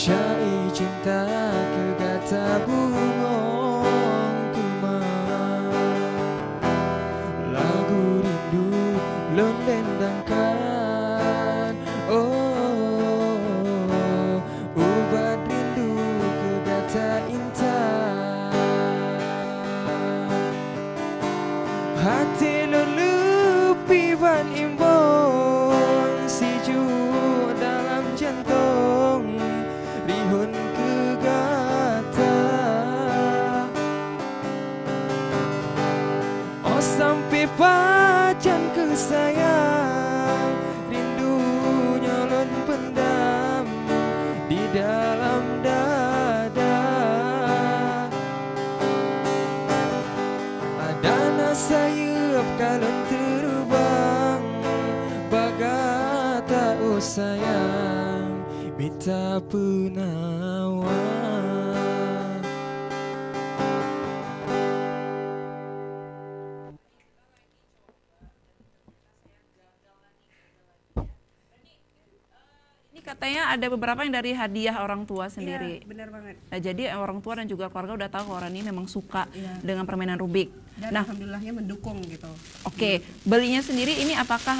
Syai cinta kegata bungong kumang lagu rindu lon dendangkan. Oh, ubat rindu kegata intan. Hati lon lupi ban imbon siju dalam jantung rihun kegata. Oh sampai pacan kesayang rindu nyolon pendam di dalam dada. Ada nasayap kalon terbang bagata oh sayang mita penawan. Ini katanya ada beberapa yang dari hadiah orang tua sendiri. Iya, benar banget. Nah, jadi orang tua dan juga keluarga udah tahu kalau Rani memang suka Iya. dengan permainan Rubik. Dan Nah, alhamdulillahnya mendukung gitu. oke, belinya sendiri ini apakah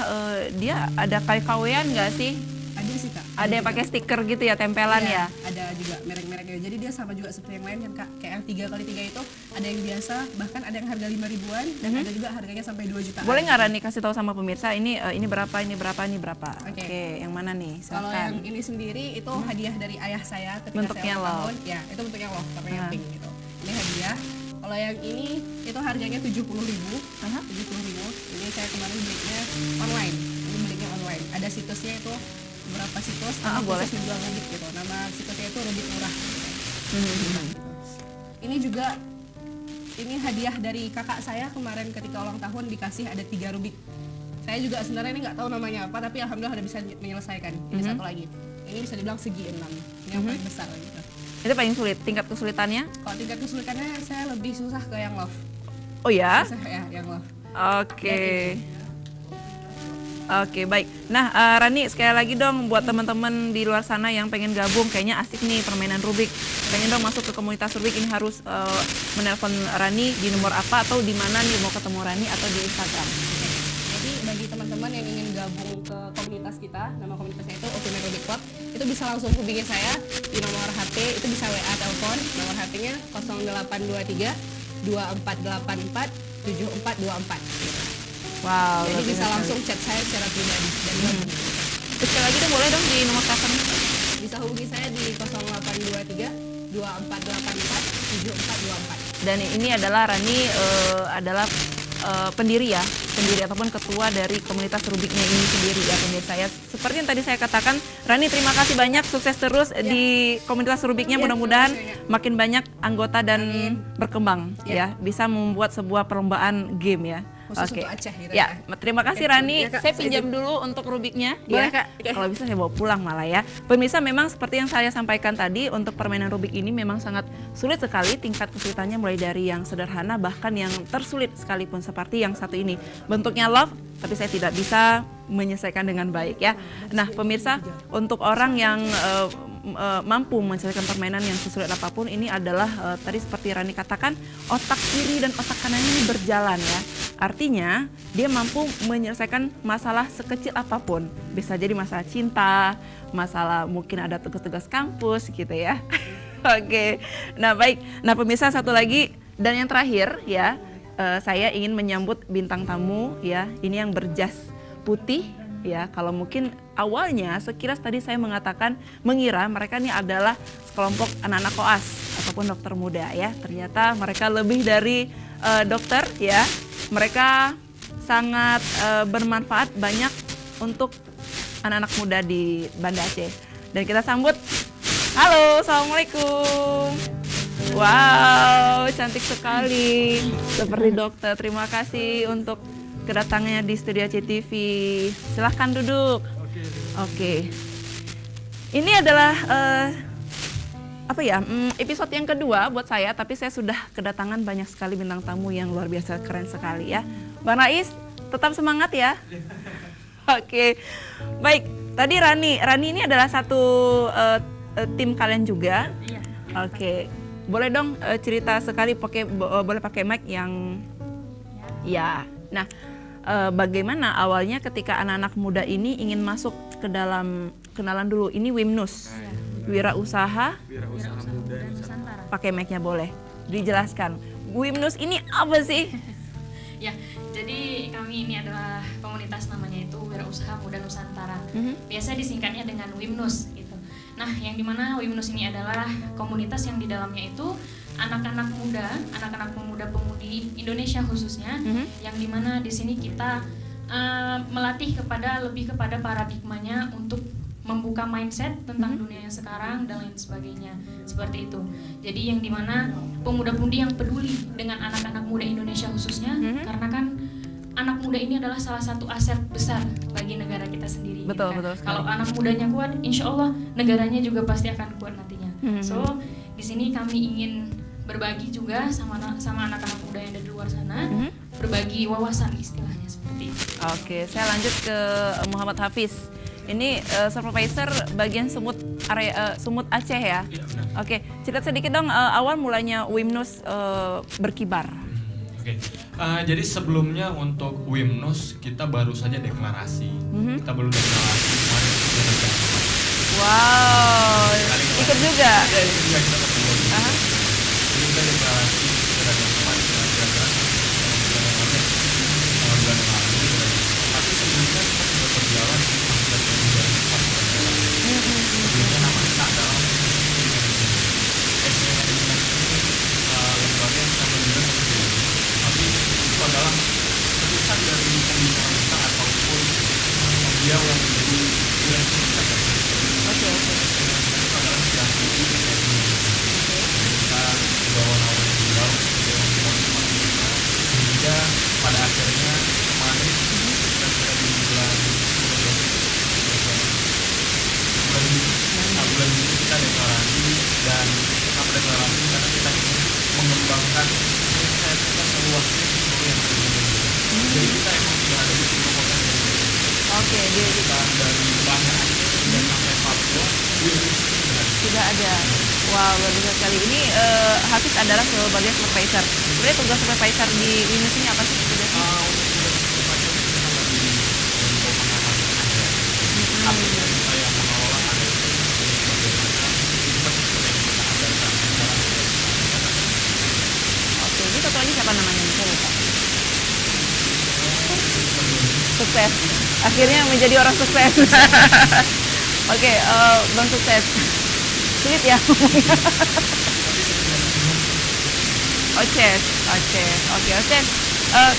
dia ada KW-an nggak sih? Ada sih Kak. Ada yang pakai stiker gitu ya, tempelan Iya, ya? ada juga merek-mereknya. Jadi dia sama juga seperti yang lain kan Kak. Kayak yang 3x3 itu ada yang biasa, bahkan ada yang harga 5 ribuan dan ada juga harganya sampai 2 jutaan. Boleh nggak Rani kasih tahu sama pemirsa ini berapa, ini berapa, ini berapa? Oke. Oke, yang mana nih? Kalau yang Silakan. ini sendiri itu hadiah dari ayah saya ketika Bentuknya saya ulang love. tahun. Ya, itu bentuknya love, warnanya Ah. pink gitu. Ini hadiah. Kalau yang ini itu harganya 70.000. Aha. 70.000. Ini saya kemarin belinya online. Ini belinya online. Ada situsnya itu beberapa situs Boleh. khusus menjual Rubik gitu. Nama situsnya itu Rubik Murah. Hmm. Ini juga ini hadiah dari kakak saya kemarin ketika ulang tahun dikasih ada 3 Rubik. Saya juga sebenarnya ini nggak tahu namanya apa, tapi alhamdulillah udah bisa menyelesaikan. Ini satu lagi. Ini bisa dibilang segi 6. Ini yang paling besar gitu. Itu paling sulit, tingkat kesulitannya? Kalau tingkat kesulitannya saya lebih susah ke yang love. Oh ya? Susah ya yang love. Oke. Oke, baik. Nah, Rani sekali lagi dong buat teman-teman di luar sana yang pengen gabung, kayaknya asik nih permainan Rubik. Pengen dong masuk ke komunitas Rubik, ini harus menelpon Rani di nomor apa atau di mana nih mau ketemu Rani atau di Instagram. Jadi bagi teman-teman yang ingin gabung ke komunitas kita, nama komunitasnya itu Ultimate Rubik Club, itu bisa langsung hubungi saya di nomor HP, itu bisa WA telepon, nomor HP-nya 0823 2484 7424. Wow. Jadi luar bisa biasa. langsung chat saya secara pribadi dan gabung. Terus sekali lagi dong boleh dong di nomor telepon. Bisa hubungi saya di 0823 2484 7424. Dan ini adalah Rani adalah pendiri ataupun ketua dari komunitas Rubiknya ini sendiri ya pemirsa ya. Seperti yang tadi saya katakan, Rani terima kasih banyak, sukses terus di komunitas Rubiknya, mudah-mudahan makin banyak anggota dan berkembang ya, bisa membuat sebuah perlombaan game ya. Khusus untuk Aceh gitu ya. Terima kasih Rani. Ya, Kak. Saya pinjam dulu untuk Rubiknya Boleh, ya. Kak. Oke. Kalau bisa saya bawa pulang malah ya. Pemirsa, memang seperti yang saya sampaikan tadi, untuk permainan Rubik ini memang sangat sulit sekali. Tingkat kesulitannya mulai dari yang sederhana bahkan yang tersulit sekalipun, seperti yang satu ini. Bentuknya love, tapi saya tidak bisa menyelesaikan dengan baik ya. Nah, pemirsa, untuk orang yang mampu menyelesaikan permainan yang sesulit apapun, ini adalah tadi seperti Rani katakan, otak kiri dan otak kanan ini berjalan ya. Artinya dia mampu menyelesaikan masalah sekecil apapun. Bisa jadi masalah cinta, masalah mungkin ada tugas-tugas kampus gitu ya. Oke, nah baik. Nah pemirsa, satu lagi dan yang terakhir ya, saya ingin menyambut bintang tamu ya. Ini yang berjas putih ya. Kalau mungkin awalnya sekilas tadi saya mengira mereka ini adalah sekelompok anak-anak koas ataupun dokter muda ya. Ternyata mereka lebih dari dokter ya. Mereka sangat bermanfaat banyak untuk anak-anak muda di Banda Aceh. Dan kita sambut, halo, assalamualaikum. Wow, cantik sekali, seperti dokter. Terima kasih untuk kedatangannya di studio CTV. Silahkan duduk. Oke. Ini adalah episode yang kedua buat saya, tapi saya sudah kedatangan banyak sekali bintang tamu yang luar biasa keren sekali ya. Bang Rais, tetap semangat ya. Oke, baik. Tadi Rani ini adalah satu tim kalian juga. Iya. Oke, boleh dong cerita sekali boleh pakai mic yang ya. Nah, bagaimana awalnya ketika anak-anak muda ini ingin masuk ke dalam, kenalan dulu, ini WIMNUS, Wirausaha Muda Nusantara. pakai mic-nya boleh dijelaskan. WIMNUS ini apa sih? Ya, jadi kami ini adalah komunitas namanya itu Wirausaha Muda Nusantara. Biasa disingkatnya dengan WIMNUS gitu. Nah, yang dimana WIMNUS ini adalah komunitas yang di dalamnya itu anak-anak muda pemudi Indonesia khususnya, yang dimana di sini kita melatih lebih kepada paradigmanya untuk membuka mindset tentang dunia yang sekarang dan lain sebagainya, seperti itu. Jadi yang dimana pemuda-pemudi yang peduli dengan anak-anak muda Indonesia khususnya, karena kan anak muda ini adalah salah satu aset besar bagi negara kita sendiri. Betul, kan? betul sekali. Kalau anak mudanya kuat, insya Allah negaranya juga pasti akan kuat nantinya. So di sini kami ingin berbagi juga sama anak-anak muda yang ada di luar sana, berbagi wawasan istilahnya seperti itu. Oke, saya lanjut ke Muhammad Hafiz. Ini supervisor bagian Sumut Aceh ya. Oke, cerita sedikit dong awal mulanya WIMNUS berkibar. Oke, jadi sebelumnya untuk WIMNUS kita baru saja deklarasi. Kita baru deklarasi kemarin di negara. Wow, ikut juga. Ya, ikut juga kita berdua. Jadi kita deklarasi secara tempat kira-kira bulan lalu. Tapi sebelumnya kita sudah berjalan di Fakultas Pendidikan 4 sebelumnya nama kita adalah SNM ini lembaga yang sama juga seperti ini. Tapi itu adalah keputusan dari pembinaan kita ataupun beliau yang menjadi direktur kita. Oke. Itu adalah yang kita dibawa naungan beliau hingga pada akhirnya kemarin kita sudah di bulan Juni kita deklarasi, dan kenapa deklarasi karena kita ingin mengembangkan mindset kita seluasnya seluruh yang ada di Indonesia. Jadi kita emang sudah ada di semua kota di Indonesia. Oke, Kita dari Banda Aceh dan sampai Papua sudah ada. Wow, luar biasa sekali. Ini Hafiz adalah sebagai supervisor. Sebenarnya tugas supervisor di WIMNUS ini apa sih tugasnya? Oke, ini satu lagi siapa namanya? Saya lupa. Sukses. Akhirnya menjadi orang sukses. Oke, Bang Sukses. Sulit ya ngomongnya. Oces. Oke.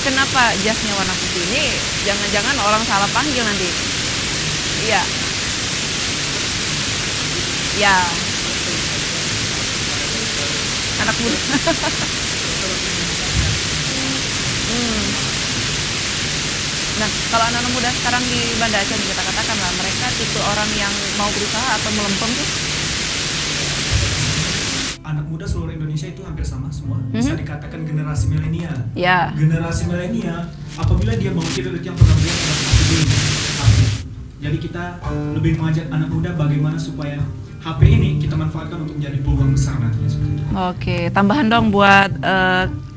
Kenapa jasnya warna putih ini? Jangan-jangan orang salah panggil nanti. Iya. Ya. Anak muda. Nah, kalau anak-anak muda sekarang di Banda Aceh kita katakan lah, mereka tipe orang yang mau berusaha atau melempem tuh? Anak muda seluruh Indonesia itu hampir sama semua. Bisa dikatakan generasi milenial. Ya. Generasi milenial, apabila dia mengukir yang pernah dia adalah HP dulu. Jadi kita lebih mengajak anak muda bagaimana supaya HP ini kita manfaatkan untuk menjadi peluang besar nantinya seperti itu. Oke, tambahan dong buat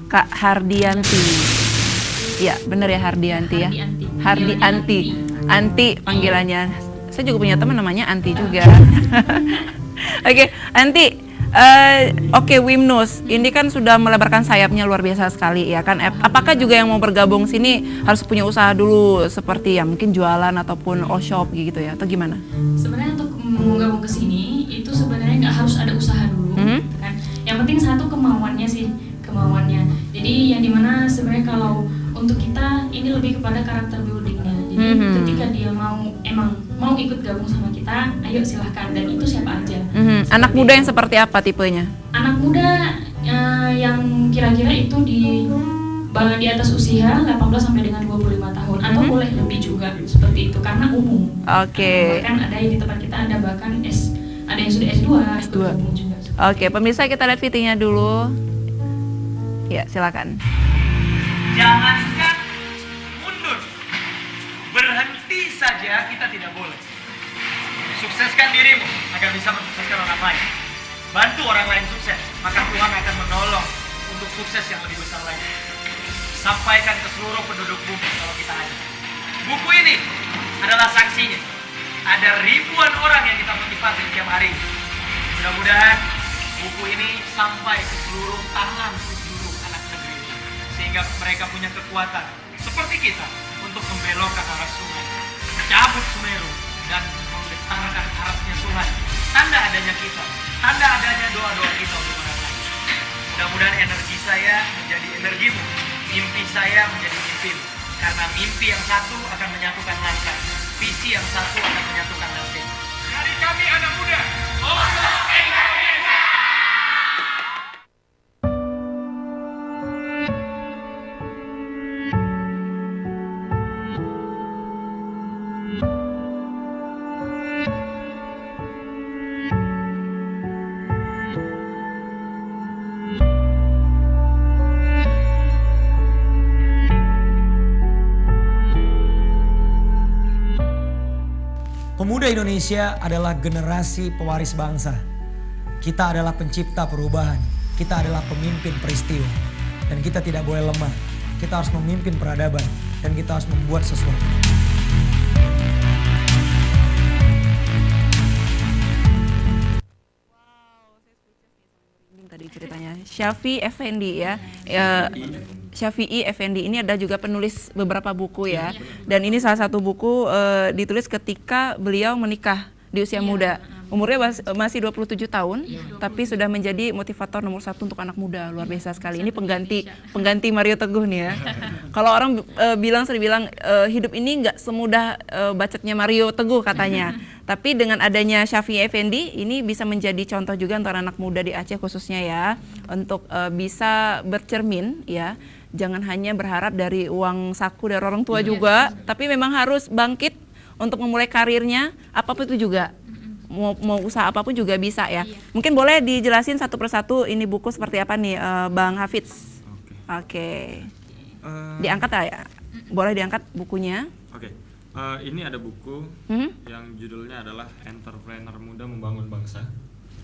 Kak Hardianti. Iya, bener ya Hardianti ya. Hardianti. Anti panggilannya. Saya juga punya teman namanya Anti juga. Oke, Anti. Oke, WIMNUS ini kan sudah melebarkan sayapnya luar biasa sekali ya kan. Apakah juga yang mau bergabung sini harus punya usaha dulu seperti ya mungkin jualan ataupun shop gitu ya atau gimana? Sebenarnya untuk mau gabung ke sini itu sebenarnya nggak harus ada usaha dulu, gitu kan. Yang penting satu kemauannya sih, kemauannya. Jadi yang dimana sebenarnya kalau untuk kita ini lebih kepada karakter buildingnya. Jadi ketika dia emang mau ikut gabung sama kita, ayo silahkan, dan itu siapa aja. Anak muda yang seperti apa tipenya? Anak muda yang kira-kira itu di atas usia 18 sampai dengan 25 tahun atau boleh lebih juga seperti itu karena umum. Oke. Bahkan ada yang di tempat kita ada bahkan ada yang sudah S2 juga. Oke, pemirsa kita lihat VT-nya dulu. Ya, silakan. Jangankan mundur, berhenti saja kita tidak boleh. Sukseskan dirimu agar bisa mensukseskan orang lain. Bantu orang lain sukses, maka Tuhan akan menolong untuk sukses yang lebih besar lagi. Sampaikan ke seluruh penduduk bumi kalau kita ada. Buku ini adalah saksinya. Ada ribuan orang yang kita motivasi setiap hari. Mudah-mudahan buku ini sampai ke seluruh tangan seluruh anak negeri, sehingga mereka punya kekuatan seperti kita untuk membelokkan arah sungai, cabut Sumeru, dan menggetarkan arasnya Tuhan. Tanda adanya kita, tanda adanya doa-doa kita untuk orang lain. Mudah-mudahan energi saya menjadi energimu, mimpi saya menjadi mimpimu. Karena mimpi yang satu akan menyatukan langkah, visi yang satu akan menyatukan nasib. Dari kami anak muda, untuk Indonesia! Pemuda Indonesia adalah generasi pewaris bangsa. Kita adalah pencipta perubahan. Kita adalah pemimpin peristiwa. Dan kita tidak boleh lemah. Kita harus memimpin peradaban. Dan kita harus membuat sesuatu. Tadi ceritanya Syafi'i Effendi ya. Syafi'i Effendi ini ada juga penulis beberapa buku ya. Dan ini salah satu buku ditulis ketika beliau menikah di usia muda. Umurnya masih 27 tahun, tapi sudah menjadi motivator nomor 1 untuk anak muda. Luar biasa sekali. Ini pengganti Mario Teguh nih ya. Kalau orang sering bilang hidup ini nggak semudah bacotnya Mario Teguh katanya. Tapi dengan adanya Syafi'i Effendi ini bisa menjadi contoh juga untuk anak muda di Aceh khususnya ya, untuk bisa bercermin ya. Jangan hanya berharap dari uang saku dari orang tua juga, tapi memang harus bangkit untuk memulai karirnya, apapun itu juga. Mau usaha apapun juga bisa ya. Mungkin boleh dijelasin satu persatu ini buku seperti apa nih, Bang Hafidz? Oke. Diangkat ya? Boleh diangkat bukunya? Oke. Ini ada buku yang judulnya adalah Entrepreneur Muda Membangun Bangsa.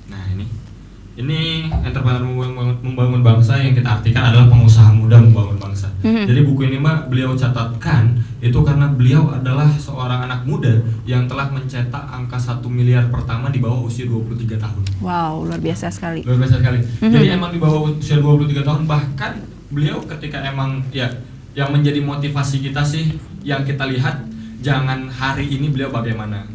Nah ini entrepreneur membangun bangsa yang kita artikan adalah pengusaha muda membangun bangsa. Jadi buku ini Mbak beliau catatkan itu karena beliau adalah seorang anak muda yang telah mencetak angka 1 miliar pertama di bawah usia 23 tahun. Wow, luar biasa sekali. Luar biasa sekali. Jadi emang di bawah usia 23 tahun, bahkan beliau ketika emang ya yang menjadi motivasi kita sih yang kita lihat jangan hari ini beliau bagaimana.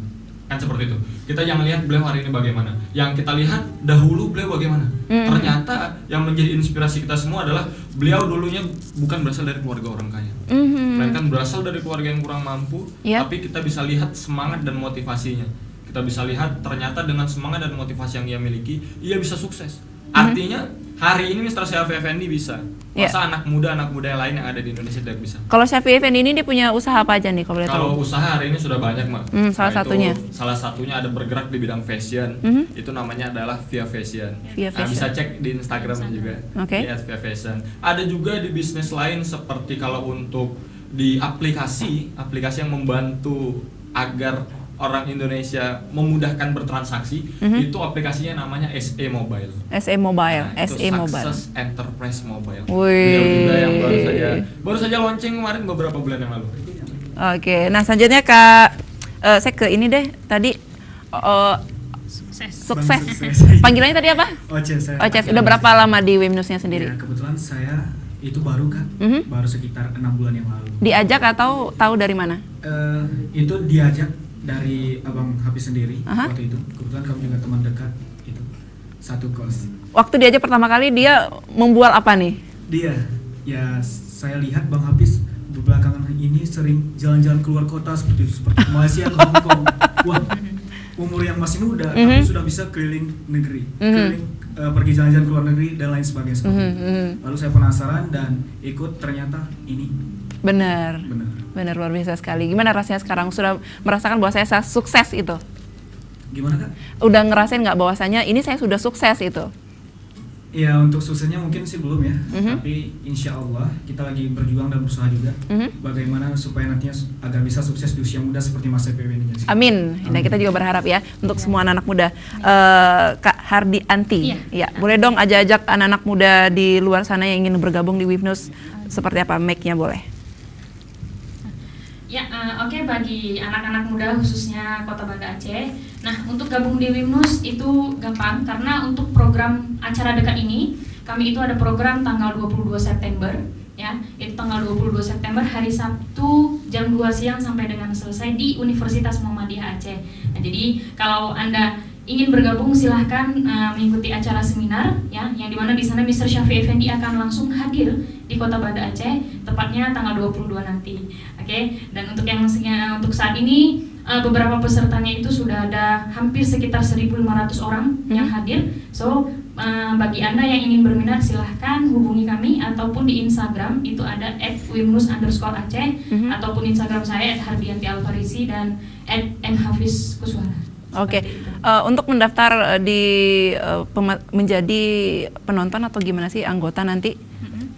Kan seperti itu. Kita jangan lihat beliau hari ini bagaimana. Yang kita lihat dahulu beliau bagaimana. Ternyata yang menjadi inspirasi kita semua adalah beliau dulunya bukan berasal dari keluarga orang kaya. Melainkan berasal dari keluarga yang kurang mampu, tapi kita bisa lihat semangat dan motivasinya. Kita bisa lihat ternyata dengan semangat dan motivasi yang ia miliki, ia bisa sukses. Artinya hari ini Mr. Syafi'i Effendi bisa. Masa anak muda yang lain yang ada di Indonesia tidak bisa. Kalau Syafi'i Effendi ini dia punya usaha apa aja nih kalau boleh tahu? Kalau usaha hari ini sudah banyak, Mak. Salah satunya ada bergerak di bidang fashion. Itu namanya adalah Via Fashion. Bisa cek di Instagram juga. Di @Via Fashion. Ada juga di bisnis lain seperti kalau untuk di aplikasi yang membantu agar orang Indonesia memudahkan bertransaksi, itu aplikasinya namanya SE Mobile. SE Mobile, nah, SE Mobile. Success Enterprise Mobile. Beliau juga yang baru saja launching kemarin beberapa bulan yang lalu. Oke, nah selanjutnya Kak, saya ke ini deh tadi sukses. Panggilannya tadi apa? Oces. Udah berapa lama di Wimnusnya sendiri? Ya, kebetulan saya itu baru kan, baru sekitar 6 bulan yang lalu. Diajak atau tahu dari mana? Itu diajak dari Abang Hafiz sendiri waktu itu. Kebetulan kami juga teman dekat itu, satu kos. Waktu diajak pertama kali dia membual apa nih? Dia, ya saya lihat Bang Hafiz belakangan ini sering jalan-jalan keluar kota seperti Malaysia ke Hong Kong. Wah, umur yang masih muda tapi sudah bisa keliling negeri, pergi jalan-jalan ke luar negeri dan lain sebagainya. Lalu saya penasaran dan ikut, ternyata ini benar luar biasa sekali. Gimana rasanya sekarang sudah merasakan bahwa saya sukses itu? Gimana Kak? Udah ngerasain nggak bahwasanya ini saya sudah sukses itu? Ya untuk suksesnya mungkin sih belum ya, tapi insya Allah kita lagi berjuang dan berusaha juga bagaimana supaya nantinya agar bisa sukses di usia muda seperti Mas CPW ini. Amin. Nah, kita juga berharap ya untuk semua anak-anak muda. Kak Hardi Anti, ya boleh dong ajak-ajak anak-anak muda di luar sana yang ingin bergabung di WIMNUS seperti apa? Make-nya boleh. Ya, oke, bagi anak-anak muda khususnya Kota Banda Aceh. Nah, untuk gabung di WIMNUS itu gampang karena untuk program acara dekat ini kami itu ada program tanggal 22 September ya. Itu tanggal 22 September hari Sabtu jam 2 siang sampai dengan selesai di Universitas Muhammadiyah Aceh. Nah, jadi kalau Anda ingin bergabung silahkan mengikuti acara seminar ya, yang dimana di sana Mr. Syafi'i Effendi akan langsung hadir di Kota Banda Aceh tepatnya tanggal 22 nanti. Oke, dan untuk untuk saat ini beberapa pesertanya itu sudah ada hampir sekitar 1.500 orang yang hadir. So bagi Anda yang ingin berminat silahkan hubungi kami ataupun di Instagram itu ada @wimnus_aceh ataupun Instagram saya @hardiantialfarisi dan @mhafizkuswara. Oke, untuk mendaftar menjadi penonton atau gimana sih anggota nanti?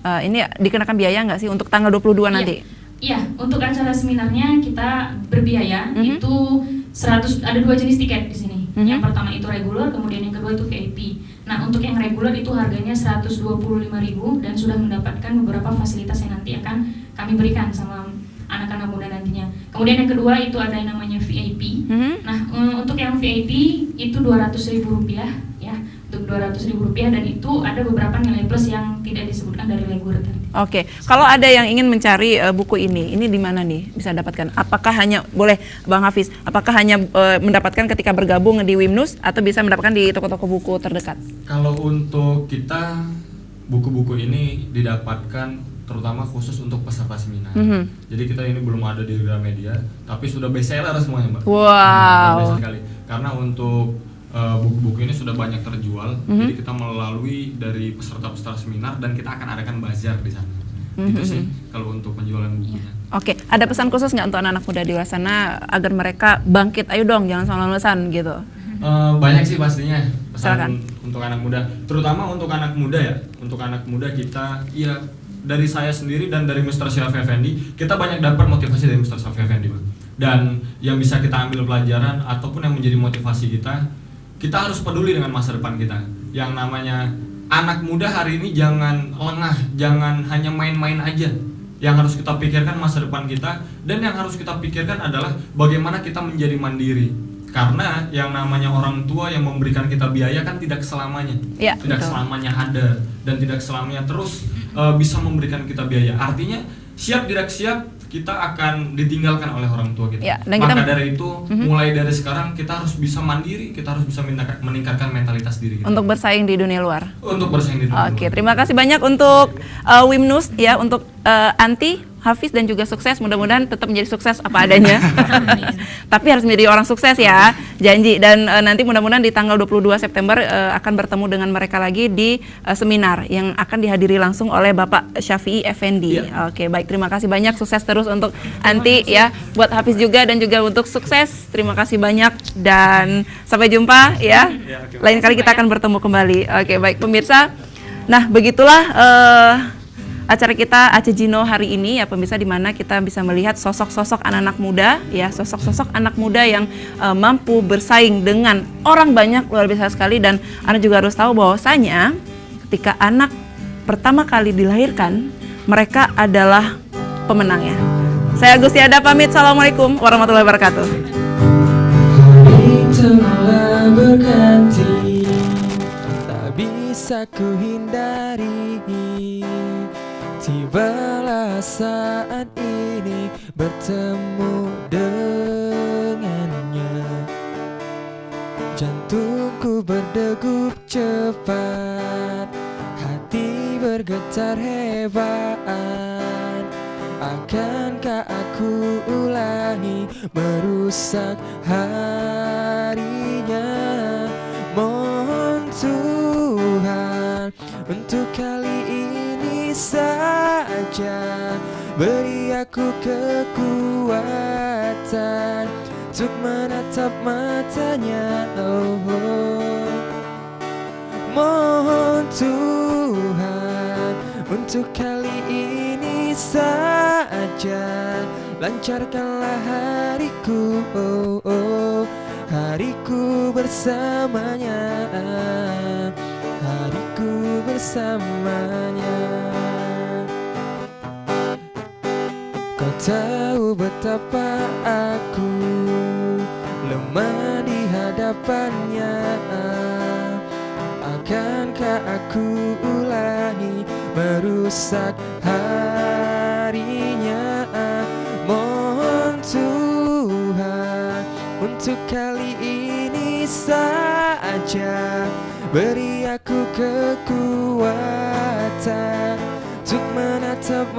Ini dikenakan biaya nggak sih untuk tanggal 22 nanti? Iya, untuk acara seminarnya kita berbiaya itu 100, ada 2 jenis tiket di sini. Yang pertama itu regular, kemudian yang kedua itu VIP. Nah, untuk yang regular itu harganya 125.000 dan sudah mendapatkan beberapa fasilitas yang nanti akan kami berikan sama anak-anak muda nantinya. Kemudian yang kedua itu ada yang namanya VIP. Nah, untuk yang VIP itu Rp200.000 ya, untuk Rp200.000 dan itu ada beberapa nilai plus yang tidak disebutkan dari regular tadi. Oke, kalau ada yang ingin mencari buku ini di mana nih bisa dapatkan? Apakah hanya boleh Bang Hafiz? Apakah hanya mendapatkan ketika bergabung di WIMNUS atau bisa mendapatkan di toko-toko buku terdekat? Kalau untuk kita buku-buku ini didapatkan terutama khusus untuk peserta seminar. Jadi kita ini belum ada di Gramedia, tapi sudah bestseller semuanya, Mbak. Wow. Nah, sekali. Karena untuk buku-buku ini sudah banyak terjual, jadi kita melalui dari peserta-peserta seminar dan kita akan adakan bazar di sana. Itu sih kalau untuk penjualan bukunya. Oke, ada pesan khusus nggak untuk anak muda di luar sana agar mereka bangkit? Ayo dong, jangan soal lulusan gitu. Banyak sih pastinya pesan Silakan. untuk anak muda, terutama untuk anak muda ya. Untuk anak muda kita, ya dari saya sendiri dan dari Mr. Syafi'i Effendi, kita banyak dapat motivasi dari Mr. Syafi'i Effendi, Bang. Dan yang bisa kita ambil pelajaran ataupun yang menjadi motivasi kita harus peduli dengan masa depan kita. Yang namanya anak muda hari ini jangan lengah, jangan hanya main-main aja. Yang harus kita pikirkan masa depan kita, dan yang harus kita pikirkan adalah bagaimana kita menjadi mandiri. Karena yang namanya orang tua yang memberikan kita biaya kan tidak selamanya, tidak selamanya ada, dan tidak selamanya terus bisa memberikan kita biaya. Artinya siap tidak siap kita akan ditinggalkan oleh orang tua kita. Maka dari itu mulai dari sekarang kita harus bisa mandiri, kita harus bisa meningkatkan mentalitas diri kita. Untuk bersaing di dunia luar. Untuk bersaing di dunia luar. Oke, terima kasih banyak untuk WIMNUS ya, untuk Anti, Hafiz dan juga sukses. Mudah-mudahan tetap menjadi sukses apa adanya. Tapi harus menjadi orang sukses ya, janji. Dan nanti mudah-mudahan di tanggal 22 September akan bertemu dengan mereka lagi di seminar yang akan dihadiri langsung oleh Bapak Syafi'i Effendi. Oke, baik, terima kasih banyak, sukses terus untuk Anti ya, buat Hafiz juga dan juga untuk sukses. Terima kasih banyak dan sampai jumpa ya. Lain kali kita akan bertemu kembali. Oke, baik pemirsa. Nah, begitulah acara kita Aceh Jino hari ini ya pemirsa, di mana kita bisa melihat sosok-sosok anak-anak muda ya, sosok-sosok anak muda yang mampu bersaing dengan orang banyak, luar biasa sekali. Dan Anda juga harus tahu bahwasanya ketika anak pertama kali dilahirkan, mereka adalah pemenangnya. Saya Gustiada pamit. Assalamualaikum warahmatullahi wabarakatuh. Hari telah berganti, tak bisa ku hindari. Tibalah saat ini bertemu dengannya. Jantungku berdegup cepat, hati bergetar hebat. Akankah aku ulangi merusak harinya? Mohon Tuhan untuk kali ini saja beri aku kekuatan untuk menatap matanya. Mohon Tuhan, untuk kali ini saja lancarkanlah hariku, oh, oh, hariku bersamanya, hariku bersamanya. Kau tahu betapa aku lemah di hadapannya. Akankah aku ulangi merusak harinya? Mohon Tuhan, untuk kali ini saja beri aku kekuatan untuk menatap